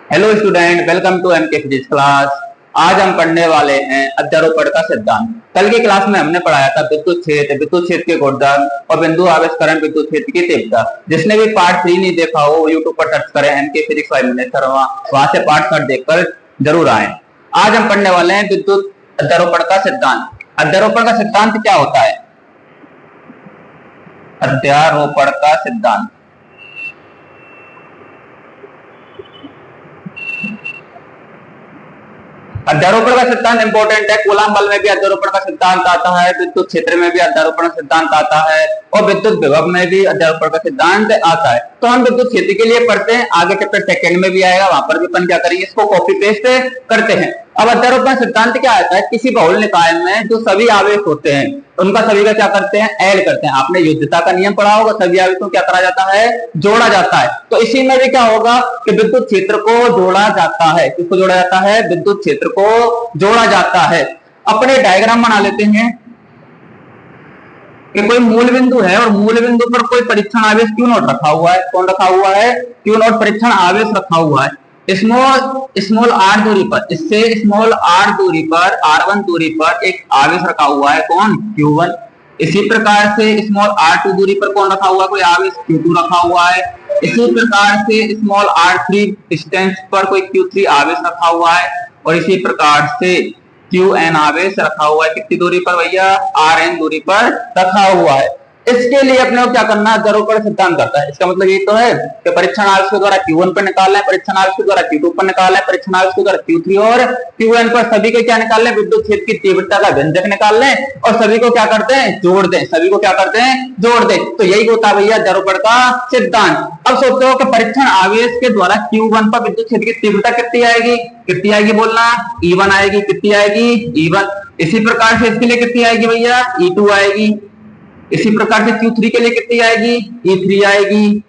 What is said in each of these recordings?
Hello student, welcome to MK physics class. आज हम पढ़ने वाले हैं अध्यारोपण का सिद्धांत। कल की क्लास में हमने पढ़ाया था विद्युत क्षेत्र के गुणधर्म और बिंदु आवेश करंट विद्युत क्षेत्र की तीव्रता। जिसने भी पार्ट 3 नहीं देखा हो यूट्यूब पर सर्च करें एमके फिजिक्स वहां से पार्ट 3 देखकर जरूर आए। आज हम पढ़ने वाले हैं विद्युत अध्यारोपण का सिद्धांत। अध्यारोपण का सिद्धांत क्या होता है? अध्यारोपण का सिद्धांत अध्यारोपण का सिद्धांत इंपॉर्टेंट है। कूलॉम बल में भी अध्यारोपण का सिद्धांत आता है, विद्युत क्षेत्र में भी अध्यारोपण का सिद्धांत आता है और विद्युत विभव में भी अध्यारोपण का सिद्धांत आता है। तो हम विद्युत क्षेत्र के लिए पढ़ते हैं, आगे चैप्टर सेकंड में भी आएगा, वहां पर भी अपन क्या करेंगे, इसको कॉपी पेस्ट करते हैं। अब अध्यारोपण सिद्धांत क्या आता है? किसी बहुल निकाय में जो सभी आवेश होते हैं उनका सभी का क्या करते हैं, ऐड करते हैं। आपने युद्धता का नियम पढ़ा होगा, सभी आवेशों को क्या करा जाता है, जोड़ा जाता है। तो इसी में भी क्या होगा कि विद्युत क्षेत्र को जोड़ा जाता है। किसको जोड़ा जाता है? विद्युत क्षेत्र को जोड़ा जाता है। अपने डायग्राम बना लेते हैं कि कोई मूल बिंदु है और मूल बिंदु पर कोई परीक्षण आवेश क्यू नॉट रखा हुआ है। कौन रखा हुआ है? क्यू नॉट परीक्षण आवेश रखा हुआ है। स्मॉल आर दूरी पर, इससे स्मॉल आर दूरी पर, R1 दूरी पर एक आवेश रखा हुआ है। कौन? Q1। इसी प्रकार से स्मॉल R2 दूरी पर कौन रखा हुआ है? कोई आवेश Q2 रखा हुआ है। इसी प्रकार से स्मॉल R3 डिस्टेंस पर कोई Q3 आवेश रखा हुआ है और इसी प्रकार से Qn आवेश रखा हुआ है। कितनी दूरी पर भैया? Rn दूरी पर रखा हुआ है। इसके लिए अपने को क्या करना है? अध्यारोपण सिद्धांत करता है। इसका मतलब ये तो है कि परीक्षण आवेश के द्वारा Q1 पर निकालना है, परीक्षण आवेश के द्वारा Q2 पर निकालना है, परीक्षण आवेश के द्वारा Q3 और Qn पर सभी को क्या निकालना है? विद्युत क्षेत्र की तीव्रता का व्यंजक निकाल लें और सभी को क्या करते हैं? जोड़ दें। सभी को क्या करते हैं? जोड़ दें। तो यही होता है भैया अध्यारोपण का सिद्धांत। अब सोचते हो कि परीक्षण आवेश के द्वारा Q1 पर विद्युत क्षेत्र की तीव्रता कितनी आएगी? कितनी आएगी बोलना? E1 आएगी। कितनी आएगी? E1। इसी प्रकार से इसके लिए कितनी आएगी भैया? E2 आएगी। इसी प्रकार से Q3 के लिए कितनी आएगी? E3 आएगी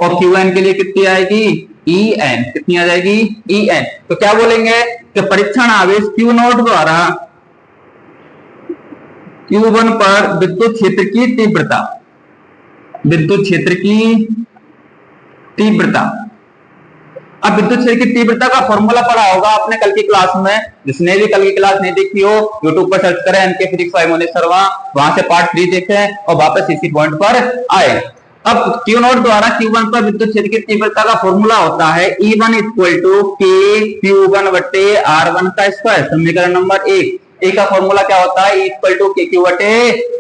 और Qn के लिए कितनी आएगी? En। कितनी आ जाएगी? En। तो क्या बोलेंगे कि परीक्षण आवेश Q0 द्वारा Q1 पर विद्युत क्षेत्र की तीव्रता, विद्युत क्षेत्र की तीव्रता। अब विद्युत क्षेत्र की तीव्रता का फॉर्मूला पढ़ा होगा आपने कल की क्लास में। जिसने भी कल की क्लास नहीं देखी हो यूट्यूब पर सर्च करें एमके फिजिक्स वहां से पार्ट 3 देखें और वापस इसी पॉइंट पर आए। अब Q0 द्वारा Q1 पर विद्युत क्षेत्र की तीव्रता का फॉर्मूला होता है E1 इक्वल टू के Q1 बटे R1 का स्क्वायर। समीकरण नंबर 1 ए का फॉर्मूला क्या होता है? E equal to K Q बटे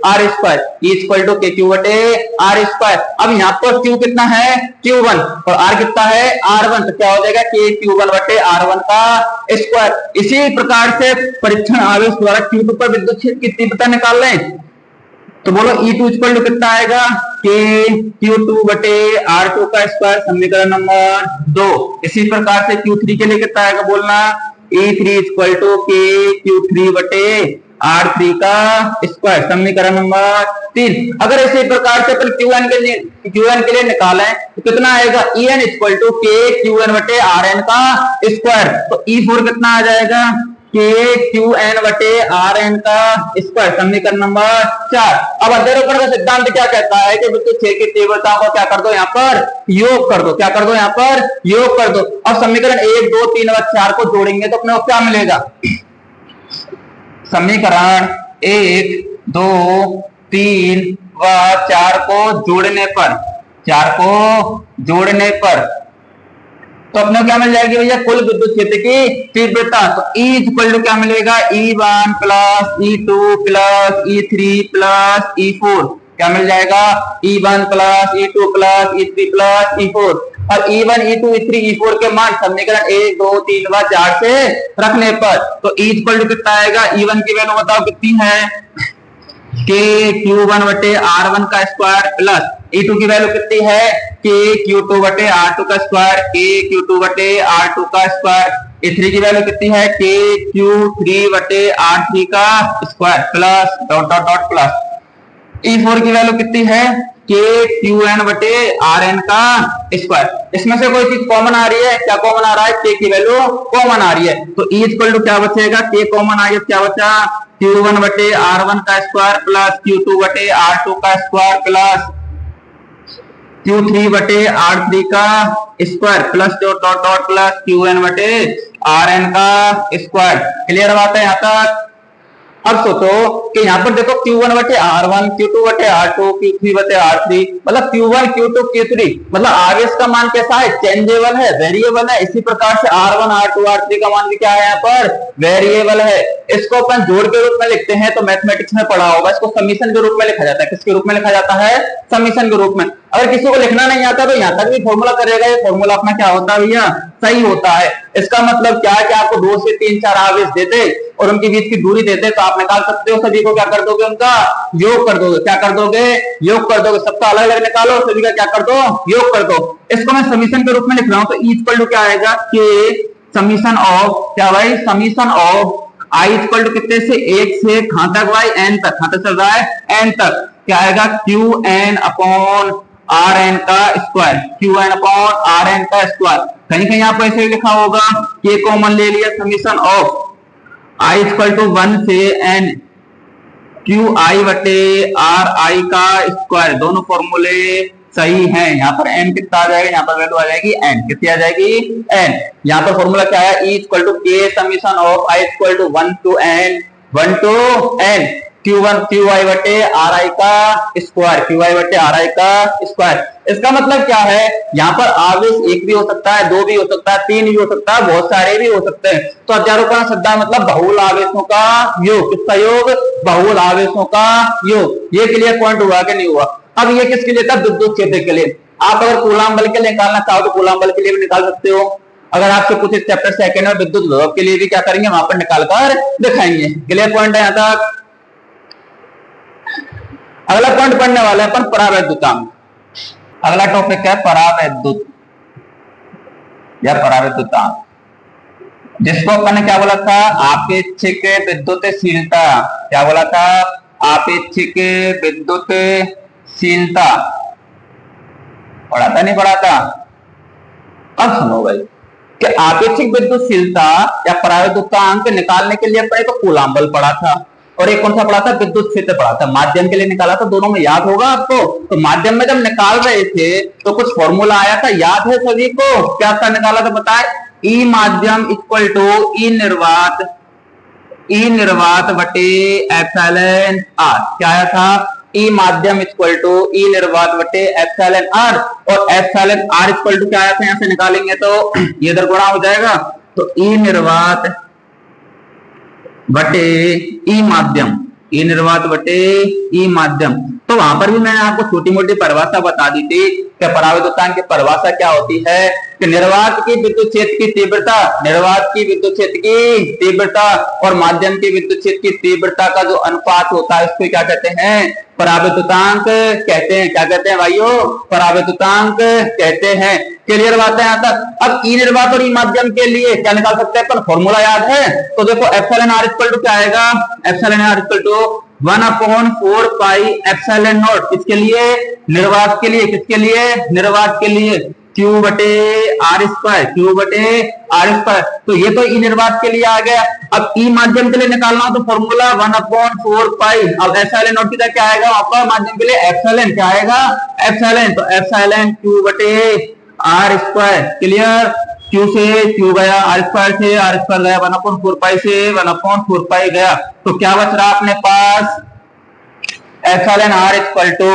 R square. E equal to K Q बटे आर स्क्वायर। अब यहाँ पर Q कितना है? Q1 और R कितना है? R1। तो क्या हो जाएगा? के Q1 बटे R1 का स्क्वायर। इसी प्रकार से परीक्षण आवेश द्वारा Q2 पर विद्युत क्षेत्र की तीव्रता निकाल लें तो बोलो E2 इक्वल टू कितना आएगा? के Q2 बटे R2 का स्क्वायर। समीकरण नंबर 2। इसी प्रकार से Q3 के लिए कितना आएगा बोलना? E3 इक्वल टू के Q3 बटे R3 का स्क्वायर। समीकरण नंबर 3। अगर इसी प्रकार से अपन Qn के लिए निकालें तो कितना आएगा? En इक्वल टू के Qn बटे Rn का स्क्वायर। तो E4 कितना आ जाएगा? के Qn बटे Rn का स्क्वायर। समीकरण नंबर 4। अब अध्यारोपण का सिद्धांत क्या कहता है कि विद्युत क्षेत्र की तीव्रता को क्या कर दो, यहाँ पर योग कर दो। क्या कर दो? यहाँ पर योग कर दो। अब समीकरण 1, 2, 3 और 4 को जोड़ेंगे तो अपने को क्या मिलेगा? समीकरण 1, 2, 3 व 4 को जोड़ने पर, 4 को जोड़ने पर तो अपने क्या मिल जाएगी भैया? कुल विद्युत क्षेत्र की तीव्रता। तो E इक्वल टू क्या मिलेगा? E1 plus E2 plus E3 plus E4। क्या मिल जाएगा? E1 plus E2 plus E3 plus E4। और E1, E2, E3, E4 के मान समीकरण 1, 2, 3 व 4 से रखने पर तो E इक्वल टू कितना आएगा? E1 की वैल्यू बताओ कितनी है? के Q1 बटे R1 का स्क्वायर प्लस E2 की वैल्यू कितनी है? के Q2 बटे R2 का स्क्वायर, के Q2 बटे R2 का स्क्वायर। E3 की वैल्यू कितनी है? के Q3 बटे R3 का square plus dot dot dot plus. E4 की वैल्यू कितनी है? के Qn बटे Rn का स्क्वायर। इसमें से कोई चीज कॉमन आ रही है? क्या कॉमन आ रहा है? के की वैल्यू कॉमन आ रही है। तो E इक्वल टू क्या बचेगा? के कॉमन आ गया, क्या बचा? Q1 बटे R1 का स्क्वायर प्लस Q2 बटे R2 का स्क्वायर प्लस Q3 बटे R3 का square plus dot dot dot plus Qn बटे Rn का स्क्वायर। क्लियर बात है यहाँ तक? अब सोचो कि यहाँ पर देखो Q1 बटे R1, Q2 बटे R2, Q3 बटे R3, मतलब Q1, Q2, Q3, मतलब आवेश का मान कैसा है? चेंजेबल है, वेरिएबल है। इसी प्रकार से R1, R2, R3 का मान भी क्या है यहाँ पर? वेरिएबल है। इसको अपन जोड़ के रूप में लिखते हैं, तो मैथमेटिक्स में पढ़ा होगा, इसको समीशन के रूप में लिखा जाता है। किसके रूप में लिखा जाता है? समीशन के रूप में। अगर किसी को लिखना नहीं आता तो यहाँ तक भी फॉर्मूला करेगा, ये फॉर्मूला अपना क्या होता है भैया? सही होता है। इसका मतलब क्या है कि आपको 2 से 3 4 आवेश देते और उनके बीच की दूरी देते तो आप निकाल सकते हो। सभी को क्या कर दोगे? उनका योग कर दोगे। क्या कर दोगे? योग कर दोगे। सबका अलग अलग निकालो, सभी का क्या कर दो? योग कर दो। इसको मैं समीशन के रूप में लिख रहा हूं, तो ई इक्वल टू क्या आएगा? के समीशन ऑफ क्या भाई? Summation of I equal to कितने से? 1 से कहां तक भाई? एन तक। कहां तक चल रहा है? एन तक। क्या आएगा? Q N upon R N का square. Q N upon R N का स्क्वायर। कहीं कहीं आप ऐसे ही लिखा होगा, के कॉमन ले लिया, summation of I equal to 1 से एन क्यू आई बटे आर आई का स्क्वायर। दोनों फॉर्मूले सही हैं। यहाँ पर एन कितना आ जाएगा? यहाँ पर वैल्यू आ जाएगी एन। कितनी आ जाएगी? एन। यहाँ पर फॉर्मूला क्या है? E equal to K summation of I equal to 1 to N Q1 Q I बटे आर आई का स्क्वायर। क्यू आई बटे आर आई का स्क्वायर। इसका मतलब क्या है? यहाँ पर आवेश एक भी हो सकता है, 2 भी हो सकता है, 3 भी हो सकता है, बहुत सारे भी हो सकते हैं। तो अध्यारोपण सिद्धांत मतलब बहुल आवेशों का योग। किसका योग? बहुल आवेशों का योग। ये क्लियर पॉइंट हुआ कि नहीं हुआ? अब ये किसके लिए था? विद्युत क्षेत्र के लिए। आप अगर कूलाम बल के लिए निकालना चाहो तो कूलाम बल के लिए भी निकाल सकते हो। अगर आपसे पूछे चैप्टर सेकंड में विद्युत विभव के लिए भी क्या करेंगे? वहां पर निकाल कर दिखाएंगे। क्लियर पॉइंट है यहाँ तक? अगला पॉइंट पढ़ने वाले हैं अपन परावैद्युतांक। अगला टॉपिक है परावैद्युत या परावैद्युतांक, जिसको अपन ने क्या बोला था? आपेक्षिक विद्युतशीलता। क्या बोला था? आपेक्षिक विद्युतशीलता। पढ़ा था? नहीं पढ़ा था? अब सुनो भाई कि आपेक्षिक विद्युतशीलता या परावैद्युतांक निकालने के लिए अपने तो कूलाम बल पढ़ा था और एक कौन सा पढ़ा था? विद्युत क्षेत्र पढ़ा था। माध्यम के लिए निकाला था। दोनों में याद होगा आपको। तो माध्यम में जब निकाल रहे थे तो कुछ फॉर्मूला आया था, याद है सभी को? क्या था निकाला था? बताए। ई माध्यम इक्वल टू ई निर्वात बटे एप्सिलॉन आर। क्या आया था? ई माध्यम इक्वल टू ई निर्वात बटे एप्सिलॉन आर। और एप्सिलॉन आर इक्वल टू क्या आया था? यहां से निकालेंगे तो ये इधर गुणा हो जाएगा, तो ई निर्वात बटे ई माध्यम। ई निर्वात बटे ई माध्यम। तो वहां पर भी मैंने आपको छोटी मोटी परिभाषा बता दी थी कि परावैद्युतांक की परिभाषा क्या होती है कि निर्वात की विद्युत क्षेत्र की तीव्रता, निर्वात की विद्युत क्षेत्र की तीव्रता और माध्यम की विद्युत क्षेत्र की तीव्रता का जो अनुपात होता है उसको क्या कहते हैं? परावैद्युतांक कहते हैं। क्या कहते हैं भाइयों? परावैद्युतांक कहते हैं। क्लियर बात है यहाँ तक? अब ई निर्वात और ई माध्यम के लिए क्या निकाल सकते हैं अपन? फॉर्मूला याद है? तो देखो एप्सिलॉन आर इक्वल टू क्या आएगा? Epsilon R equal to 1/4 pi epsilon naught. किसके लिए? निर्वात के लिए। किसके लिए? निर्वात के लिए। क्यू बटे आर स्क्वायर। क्यू बटे आर स्क्वायर। तो ये तो ई निर्वात के लिए आ गया। अब ई माध्यम के लिए निकालना हो तो फॉर्मूला 1/4 पाई। अब एप्सिलॉन नॉट की क्या आएगा? आपका माध्यम के लिए एप्सिलॉन क्या आएगा? एप्सिलॉन। तो एप्सिलॉन क्यू बटे आर स्क्वायर। क्लियर? क्यू से क्यू गया, आर स्क्वायर से आर स्क्वायर गया, 1/4 पाई से 1/4 पाई गया। तो क्या बच रहा अपने पास? एप्सिलॉन आर इक्वल टू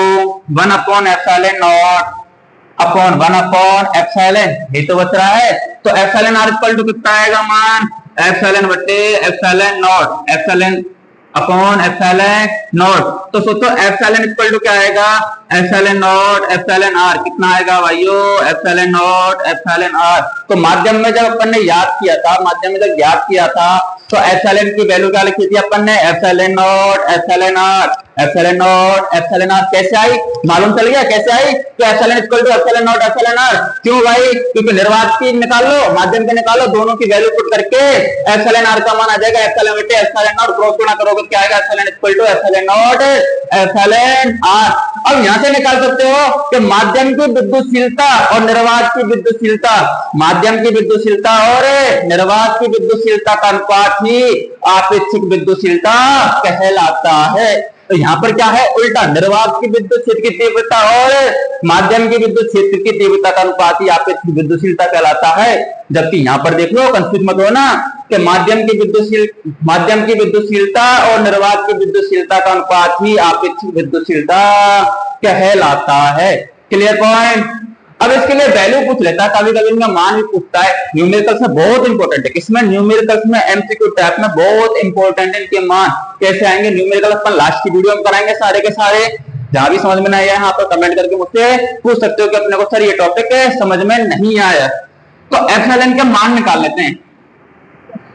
1/एप्सिलॉन नॉट अपॉन 1/एप्सिलॉन। ये तो बच रहा है। तो एप्सिलॉन आर इक्वल टू कितना आएगा मान? एप्सिलॉन बटे epsilon naught. Epsilon upon epsilon naught. तो सोचो एप्सिलॉन इक्वल टू क्या आएगा? Epsilon naught epsilon R. कितना आएगा भाइयों? Epsilon naught epsilon R. तो माध्यम में जब अपन ने याद किया था, माध्यम में जब याद किया था तो एप्सिलॉन की वैल्यू क्या लिखी थी अपन ने? Epsilon naught epsilon R. Epsilon naught epsilon R कैसे आई? मालूम चल गया कैसे आई? तो epsilon equal to epsilon naught epsilon R. क्यों भाई? क्योंकि निर्वात की निकाल लो, माध्यम के निकालो, दोनों की वैल्यू पुट करके एप्सिलॉन आर का मान आ जाएगा। एप्सिलॉन बटे एप्सिलॉन नॉट क्रॉस गुणा करोगे क्या आएगा? Epsilon equal to epsilon naught epsilon R. अब यहां से निकाल सकते हो कि माध्यम की विद्युतशीलता और निर्वात की विद्युतशीलता, माध्यम की विद्युतशीलता और निर्वात की विद्युतशीलता का अनुपात ही आपेक्षिक विद्युतशीलता कहलाता है। तो यहाँ पर क्या है, उल्टा, निर्वात की विद्युत क्षेत्र की तीव्रता और माध्यम की विद्युत क्षेत्र की तीव्रता का अनुपात ही आपेक्षिक विद्युतशीलता कहलाता है। जबकि यहाँ पर देख लो, कंफ्यूज मत हो ना, कि माध्यम की विद्युतशीलता और निर्वात की विद्युतशीलता का अनुपात ही आपेक्षिक विद्युतशीलता कहलाता है। Clear point. अब इसके लिए वैल्यू पूछ लेता है, कभी कभी इनका मान भी पूछता है। न्यूमेरिकल्स में बहुत इंपॉर्टेंट है, इसमें न्यूमेरिकल्स में एमसीक्यू टाइप में बहुत इंपॉर्टेंट है। इनके मान कैसे आएंगे, न्यूमेरिकल अपन लास्ट की वीडियो में कराएंगे सारे के सारे। जहां भी समझ में नहीं आया यहाँ पर कमेंट करके मुझसे पूछ सकते हो कि अपने को सर ये टॉपिक समझ में नहीं आया। तो एप्सिलॉन के मान निकाल लेते हैं।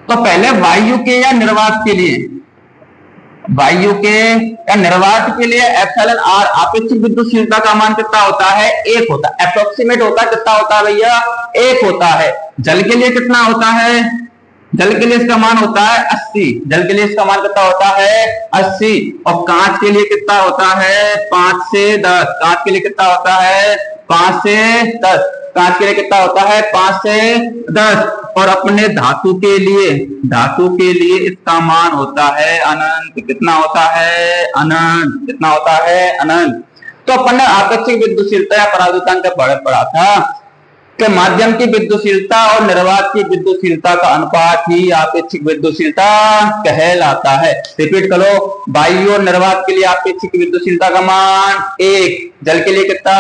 तो पहले वायु के या निर्वात के लिए, वायु के या निर्वात के लिए एप्सिलॉन आर आपेक्षिक विद्युतशीलता का मान कितना होता है, 1 होता है। अप्रोक्सीमेट होता है, कितना होता है भैया, 1 होता है। जल के लिए कितना होता है, जल के लिए इसका मान होता है 80। जल के लिए इसका मान कितना होता है, 80। और कांच के लिए कितना होता है, 5 से 10। कांच के लिए कितना होता है, 5 से 10। कांच के लिए कितना होता है, 5 से 10। और अपने धातु के लिए इसका मान होता है अनंत। कितना होता है, अनंत। कितना होता है, अनंत। तो अपन ने आपेक्षिक विद्युतशीलता या परावर्तन का पढ़ा था कि माध्यम की विद्युतशीलता और निर्वात की विद्युतशीलता का अनुपात ही आपेक्षिक विद्युतशीलता कहलाता है। रिपीट करो, वायु और निर्वात के लिए आपेक्षिक विद्युतशीलता का मान 1, जल के लिए कितना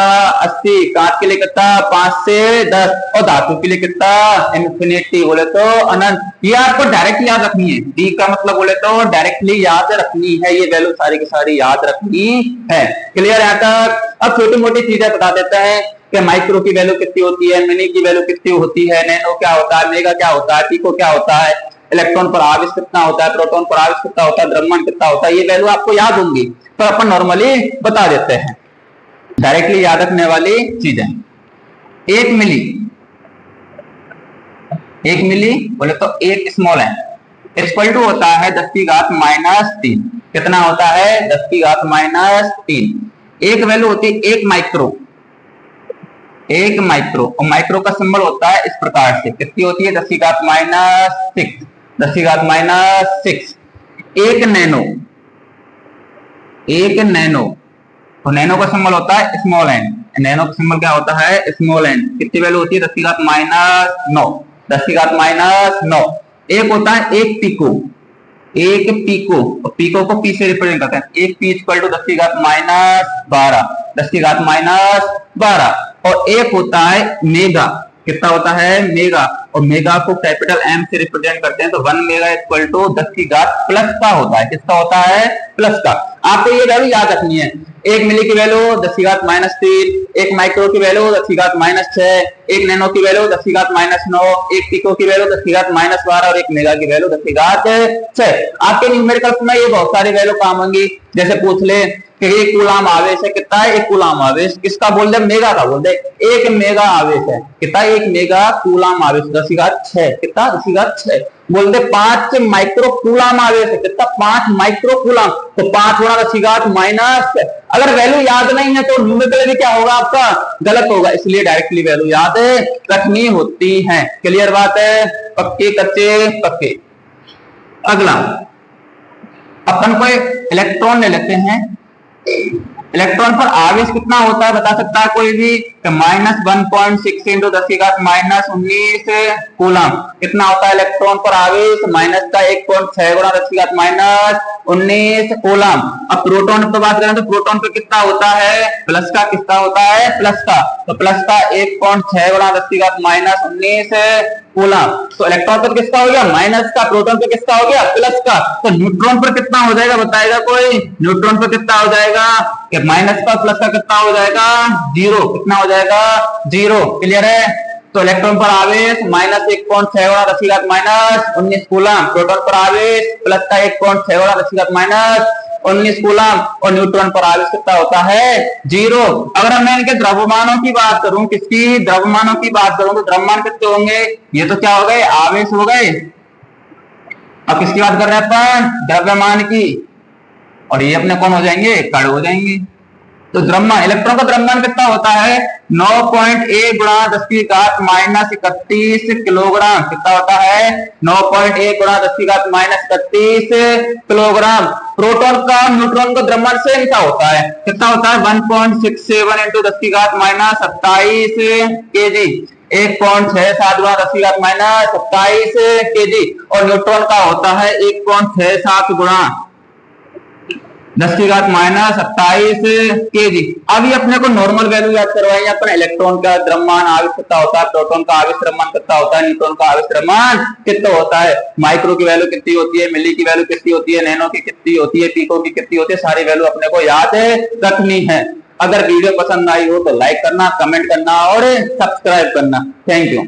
80, कांच के लिए कितना 5 से 10 और धातु के लिए कितना इन्फिनिटी, बोले तो अनंत। ये आपको डायरेक्ट याद रखनी है। डी का मतलब बोले तो डायरेक्टली याद रखनी है, ये वैल्यू सारी की सारी याद रखनी है। क्लियर यहाँ तक। अब छोटी मोटी चीजें बता देते हैं कि माइक्रो की वैल्यू कितनी होती है, मिनी की वैल्यू कितनी होती है, नैनो क्या होता है, मेगा क्या होता है, पिको क्या होता है, इलेक्ट्रॉन पर आवेश कितना होता है, प्रोटॉन पर आवेश कितना होता है, द्रव्यमान कितना होता है। ये वैल्यू आपको याद होंगी, पर अपन नॉर्मली बता देते हैं, डायरेक्टली याद रखने वाली चीजें। 1 मिली बोले तो 1 स्मॉल है इक्वल टू होता है 10⁻³ कितना होता है, 10⁻³ 1 वैल्यू होती है 1 माइक्रो। और माइक्रो का सिंबल होता है इस प्रकार से, कितनी होती है 10⁻⁶। 10⁻⁶। 1 नैनो, तो नैनो का सिंबल होता है स्मॉल एन। नैनो का सिंबल क्या होता है, स्मॉल एन। कितनी वैल्यू होती है 10⁻⁹। 10⁻⁹। एक होता है 1 पीको। और पीको को पी से रिप्रेजेंट करते हैं। 1 पी इक्वल टू 10⁻12। 10⁻12। और एक होता है मेगा। कितना होता है, मेगा। और मेगा को कैपिटल एम से रिप्रेजेंट करते हैं, तो 1 मेगा इक्वल टू 10⁻+ का होता है। किसका होता है, प्लस का। आपको ये वैल्यू याद रखनी है। 1 मिली की वैल्यू 10⁻⁻3, 1 माइक्रो की वैल्यू 10⁻⁶, 1 नैनो की वैल्यू 10⁻⁹, 1 पिको की वैल्यू 10⁻12 और 1 मेगा की वैल्यू 10⁻6। आपके न्यूमेरिकल्स में ये बहुत सारी वैल्यू काम होंगी। जैसे पूछ ले कि 1 कूलाम आवेश है, कितना है 1 कूलाम आवेश, किसका बोल दे, मेगा का बोल दे। 1 मेगा आवेश है, कितना 1 मेगा कूलाम आवेश 10⁻6, कितना 10⁻6 बोल दे। 5 माइक्रो कूलाम आवेश है, कितना 5 माइक्रो कूलाम, तो 5 गुणा 10⁻⁻। अगर वैल्यू याद नहीं है तो न्यूमेरिकल भी क्या होगा आपका, गलत होगा। इसलिए डायरेक्टली वैल्यू याद रखनी होती है। क्लियर बात है, पक्के कच्चे पक्के। अगला अपन को इलेक्ट्रॉन ले लेते हैं। इलेक्ट्रॉन पर आवेश कितना होता है बता सकता है कोई भी, -1.6 × 10⁻⁻19 कूलम। कितना होता है इलेक्ट्रॉन पर आवेश, माइनस का 1.6 × 10⁻⁻19 कूलम। अब प्रोटॉन पर बात करें तो प्रोटॉन पर कितना होता है, प्लस का। कितना होता है, प्लस का। तो प्लस का 1.6 × 10⁻⁻19 कूलम। तो इलेक्ट्रॉन पर किसका हो गया, माइनस का। प्रोटॉन पर किसका हो गया, प्लस का। तो न्यूट्रॉन पर कितना हो जाएगा बताएगा कोई, न्यूट्रॉन पर कितना हो जाएगा, कि माइनस का प्लस का कितना हो जाएगा, 0। कितना हो जाएगा, 0। क्लियर है। तो इलेक्ट्रॉन पर आवेश -1.6 × 10⁻⁻19 कूलम। प्रोटॉन पर आवेश प्लस का 1.6 × 10⁻⁻19 कूलम। और न्यूट्रॉन पर आवेश कितना होता है, 0। अगर मैं इनके द्रव्यमानों की बात करूं, किसकी, द्रव्यमानों की बात करूं, तो द्रव्यमान कितने होंगे, ये तो क्या हो गए, आवेश हो गए। अब किसकी बात कर रहे हैं अपन, द्रव्यमान की। और ये अपने कौन हो जाएंगे, कण हो जाएंगे। तो द्रव्यमान, इलेक्ट्रॉन का द्रव्यमान कितना होता है 9.1 गुणा 10 की घात माइनस 31 किलोग्राम। कितना होता है 9.1 गुणा 10 की घात माइनस 31 किलोग्राम। प्रोटॉन का न्यूट्रॉन का द्रव्यमान सेम क्या होता है, कितना होता है 1.67 इंटू 10 की घात माइनस 27 केजी। 1.67 गुणा 10 की घात माइनस 27 केजी। और न्यूट्रॉन का होता है 1.67 गुणा 10 की घात माइनस 27 केजी। अभी अपने को नॉर्मल वैल्यू याद करवाई, अपने इलेक्ट्रॉन का द्रव्यमान आवेश कितना होता है, प्रोटॉन का आवेश द्रव्यमान कितना होता है, न्यूट्रॉन का आवेश द्रव्यमान कितना होता है, माइक्रो की वैल्यू कितनी होती है, मिली की वैल्यू कितनी होती है, नैनो की कितनी होती है, पिको की कितनी होती है, सारी वैल्यू अपने को याद रखनी है। अगर वीडियो पसंद आई हो तो लाइक करना, कमेंट करना और सब्सक्राइब करना। Thank you.